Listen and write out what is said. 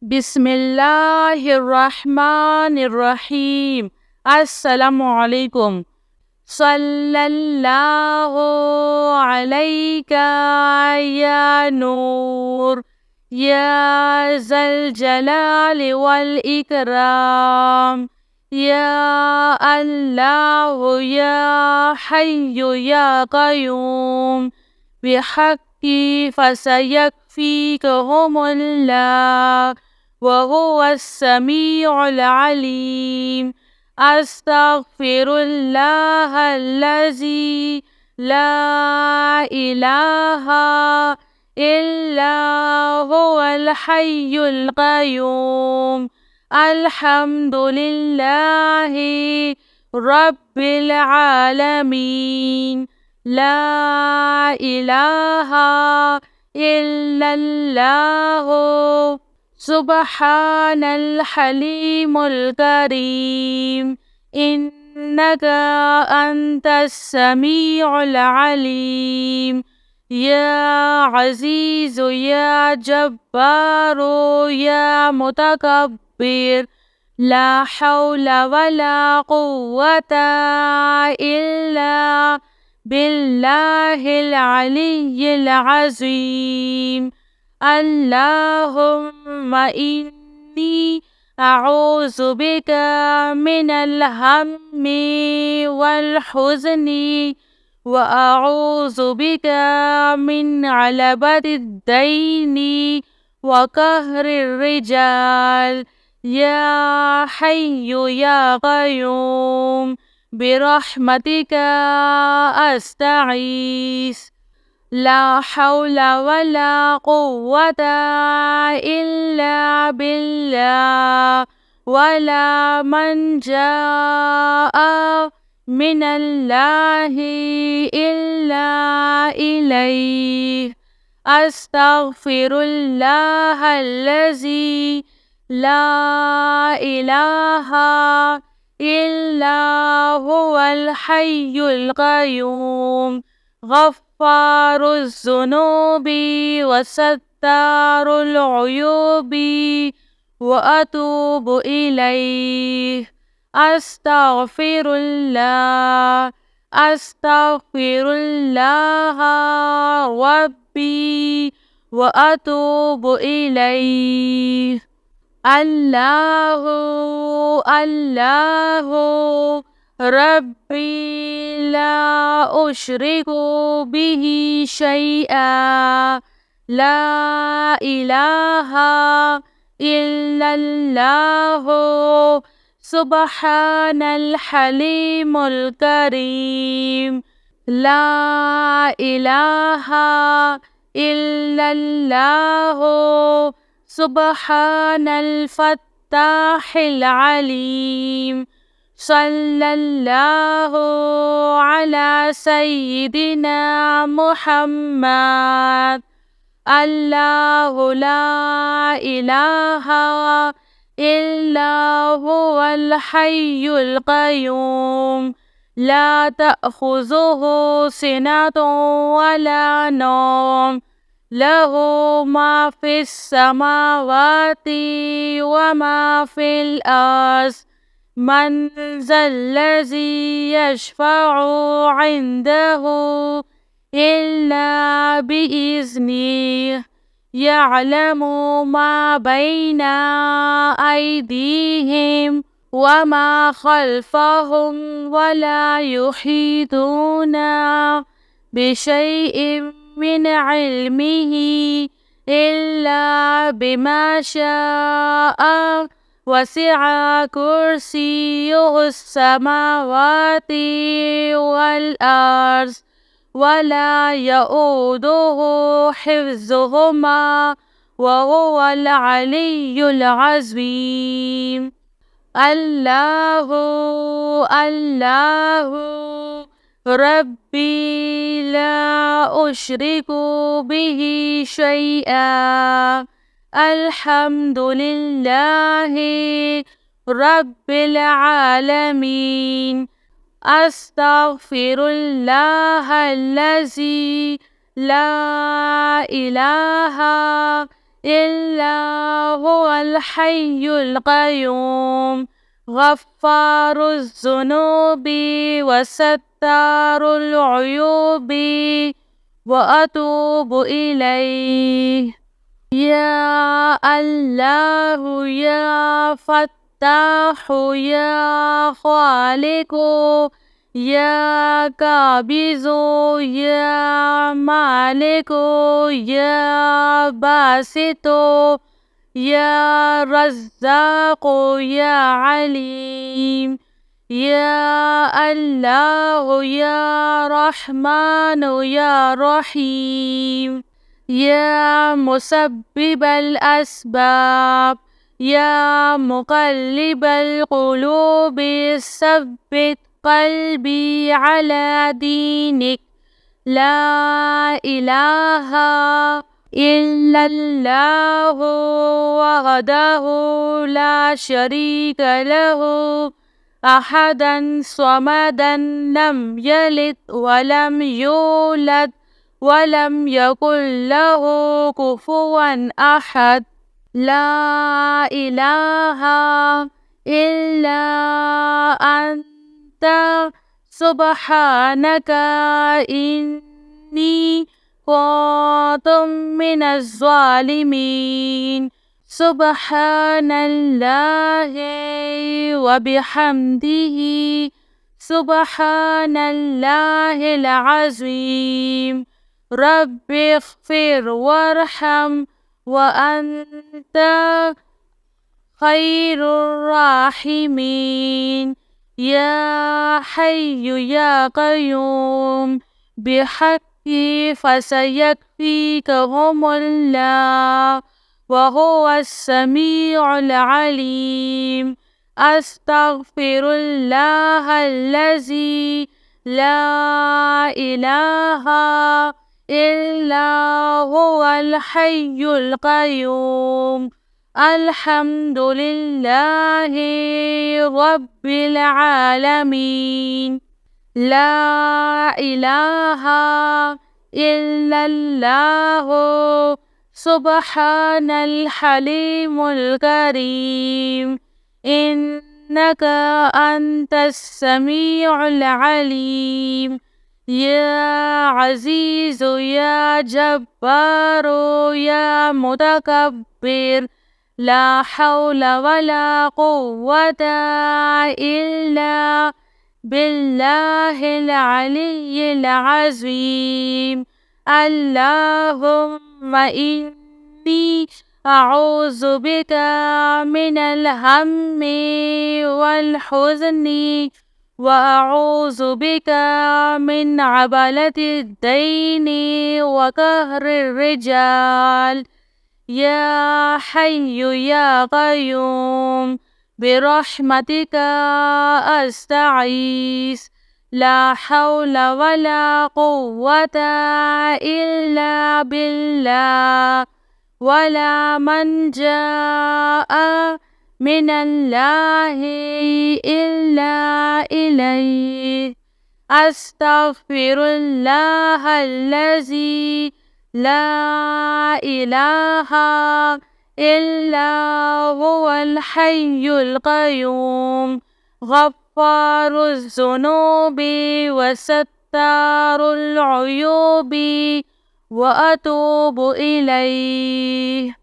बिस्मिल्लाहिर्रहमानिर्रहीम। अस्सलामुअलैकुम। सल्लल्लाहु अलैका या नूर या ज़ल जलाल वल इकराम या अल्लाह या हय्यु या क़य्यूम बिहक़्क़ि फसयकफ़ीकहुमुल्लाह वहुवस्समीउल अलीम। अस्तग़फ़िरुल्लाहल्लज़ी ला इलाहा इल्ला हुवल हय्युल क़य्यूम। अल्हम्दुलिल्लाहि रब्बिल आलमीन। ला इलाहा इल्लल्लाहु सुब्हानल हलीमुल करीम। इन्नका अंतस समीउल अलीम। या अज़ीज़ु या जब्बारू या मुतकब्बिर। ला हौला वला कुव्वता इल्ला बिल्लाहिल अलिय्यिल अज़ीम। अल्लाहुम्मा इन्नी अऊज़ु बिका मिनल हम्मी वल हुज़्नी व अऊज़ु बिका मिन अलबतिद दैनी व कहरिर रिजाल। या हय्यु या क़य्यूम बिरहमतिका अस्तगीस। ला हौला वला कुव्वता इल्ला बिल्लाह। वला मल्जाअ मिनल्लाहि इल्ला इलैह। अस्तग़फिरुल्लाहल्लज़ी ला इलाहा इल्ला हुवल हय्युल क़य्यूम। गफ़्फ़ारुज़्ज़ुनूबि वसत्तारुल उयूबि व अतूबु इलैह। अस्तग़फिरुल्लाह रब्बी व अतूबु इलैह। अल्लाहु अल्लाहु रब्बी ला उश्रिकु बिही शैआ। ला इलाहा इल्लल्लाहु सुब्हानल हलीमुल करीम। ला इलाहा इल्लल्लाहु सुब्हानल फ़त्ताहिल अलीम। सल्लल्लाहु अला सय्यिदिना मुहम्मद। अल्लाहु ला इलाहा इल्ला हुवल हय्युल क़य्यूम। ला तअख़ुज़ुहु सिनतुन वला नौम। लहू मा फ़िस समावाति व मा फ़िल अर्ज़। मन ज़ल्लज़ी यशफ़अु इंदहु इल्ला बिइज़्निह। यअलमु मा बैना अयदीहिम व मा ख़ल्फ़हुम वला युहीतूना बिशैइन मिन इल्मिही इल्ला बिमा शाअ। वसिअ कुर्सियुहुस समावाति वल अर्ज़ वला यऊदुहु हिफ्ज़ुहुमा व हुवल अलिय्युल अज़ीम। अल्लाहु अल्लाहु रब्बी ला उश्रिकु बिही शैआ। अल्हम्दुलिल्लाहि रब्बिल आलमीन। अस्तग़फिरुल्लाहल्लज़ी ला इलाहा इल्ला हुवल الحي القيوم غفار الذنوب وستار العيوب وأتوب إليه. يا الله يا فتاح يا خالق يا قابض يا مالك يا باسط يا رزاق يا عليم. يا الله يا رحمن يا رحيم. يا مسبب الأسباب يا مقلب القلوب ثبت قلبي على دينك. لا إله إلا الله وحده لا شريك له أحدا صمدا لم يلد ولم يولد ولم يكن له كفوا أحد. لا إله إلا أنت سبحانك إني كنت من الظالمين. سبحان الله وبحمده سبحان الله العظيم. رب اغفر وارحم وأنت خير الراحمين. يا حي يا قيوم بحقي فسيكفيكهم الله وهو السميع العليم. أستغفر الله الذي لا إله إلا هو الحي القيوم. الحمد لله رب العالمين. لا إله إلا الله سبحان الحليم الكريم. إنك أنت السميع العليم. يا عزيز يا جبار يا متكبر لا حول ولا قوة إلا بالله العلي العظيم. اللهم إني أعوذ بك من الهم والحزن وأعوذ بك من عبلة الدين وقهر الرجال. يا حي يا قيوم برحمتك أستعيذ. لا حول ولا قوة إلا بالله ولا منجاء من الله إلا إليه. أستغفر الله الذي لا إله إلا هو الحي القيوم غفار الذنوب وستار العيوب وأتوب إليه.